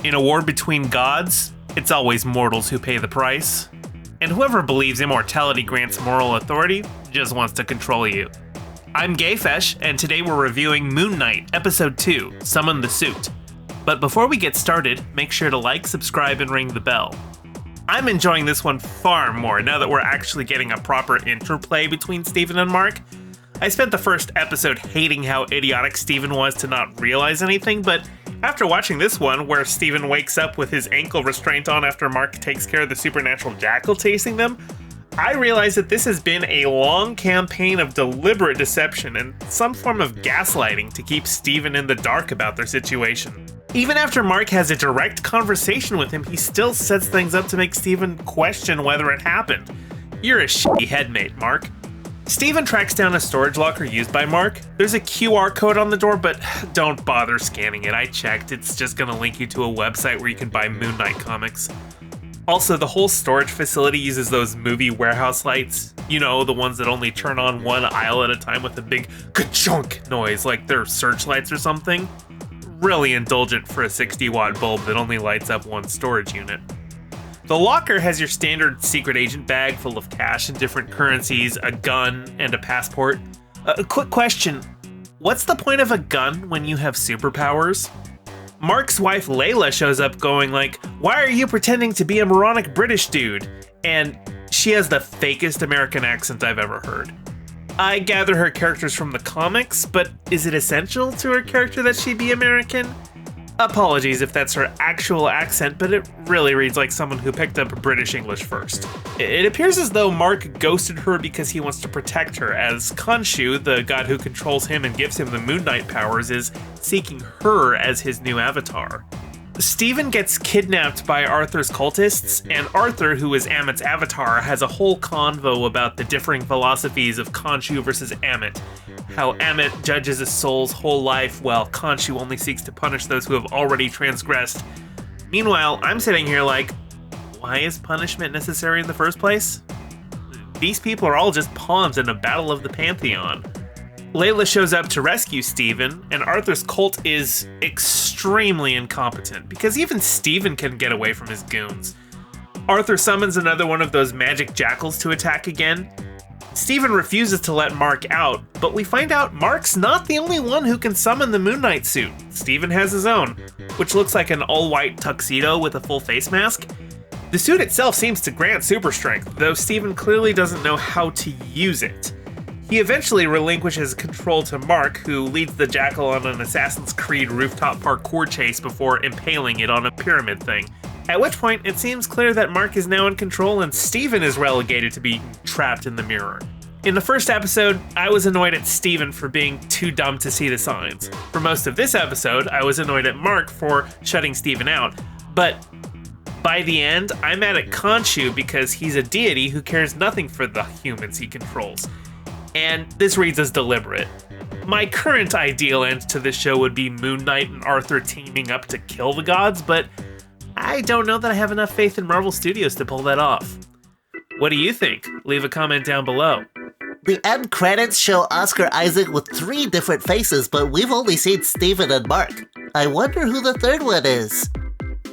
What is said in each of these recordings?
In a war between gods, it's always mortals who pay the price. And whoever believes immortality grants moral authority just wants to control you. I'm Gayfesh, and today we're reviewing Moon Knight, Episode 2, Summon the Suit. But before we get started, make sure to like, subscribe, and ring the bell. I'm enjoying this one far more now that we're actually getting a proper interplay between Steven and Mark. I spent the first episode hating how idiotic Steven was to not realize anything, but after watching this one, where Steven wakes up with his ankle restraint on after Mark takes care of the supernatural jackal chasing them, I realized that this has been a long campaign of deliberate deception and some form of gaslighting to keep Steven in the dark about their situation. Even after Mark has a direct conversation with him, he still sets things up to make Steven question whether it happened. You're a shitty headmate, Mark. Steven tracks down a storage locker used by Mark. There's a QR code on the door, but don't bother scanning it. I checked. It's just gonna link you to a website where you can buy Moon Knight comics. Also, the whole storage facility uses those movie warehouse lights. You know, the ones that only turn on one aisle at a time with a big ka-chunk noise, like they're searchlights or something. Really indulgent for a 60-watt bulb that only lights up one storage unit. The locker has your standard secret agent bag full of cash and different currencies, a gun, and a passport. A quick question. What's the point of a gun when you have superpowers? Mark's wife Layla shows up going like, "Why are you pretending to be a moronic British dude?" And she has the fakest American accent I've ever heard. I gather her character's from the comics, but is it essential to her character that she be American? Apologies if that's her actual accent, but it really reads like someone who picked up British English first. It appears as though Mark ghosted her because he wants to protect her, as Khonshu, the god who controls him and gives him the Moon Knight powers, is seeking her as his new avatar. Steven gets kidnapped by Arthur's cultists, and Arthur, who is Ammit's avatar, has a whole convo about the differing philosophies of Khonshu versus Ammit. How Ammit judges a soul's whole life, while Khonshu only seeks to punish those who have already transgressed. Meanwhile, I'm sitting here like, why is punishment necessary in the first place? These people are all just pawns in a battle of the Pantheon. Layla shows up to rescue Steven, and Arthur's cult is extremely incompetent, because even Steven can get away from his goons. Arthur summons another one of those magic jackals to attack again. Steven refuses to let Mark out, but we find out Mark's not the only one who can summon the Moon Knight suit. Steven has his own, which looks like an all-white tuxedo with a full face mask. The suit itself seems to grant super strength, though Steven clearly doesn't know how to use it. He eventually relinquishes control to Mark, who leads the jackal on an Assassin's Creed rooftop parkour chase before impaling it on a pyramid thing. At which point, it seems clear that Mark is now in control and Steven is relegated to being trapped in the mirror. In the first episode, I was annoyed at Steven for being too dumb to see the signs. For most of this episode, I was annoyed at Mark for shutting Steven out. But by the end, I'm mad at Khonshu because he's a deity who cares nothing for the humans he controls. And this reads as deliberate. My current ideal end to this show would be Moon Knight and Arthur teaming up to kill the gods, but I don't know that I have enough faith in Marvel Studios to pull that off. What do you think? Leave a comment down below. The end credits show Oscar Isaac with 3 different faces, but we've only seen Steven and Mark. I wonder who the third one is.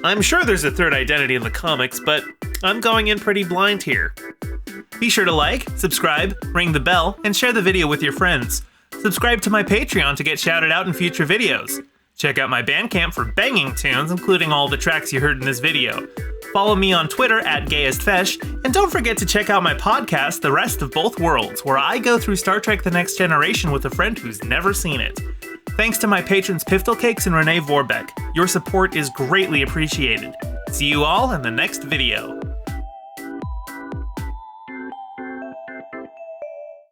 I'm sure there's a third identity in the comics, but I'm going in pretty blind here. Be sure to like, subscribe, ring the bell, and share the video with your friends. Subscribe to my Patreon to get shouted out in future videos. Check out my Bandcamp for banging tunes, including all the tracks you heard in this video. Follow me on Twitter at GayestFesh, and don't forget to check out my podcast, The Rest of Both Worlds, where I go through Star Trek The Next Generation with a friend who's never seen it. Thanks to my patrons Piftle Cakes and Renee Vorbeck. Your support is greatly appreciated. See you all in the next video.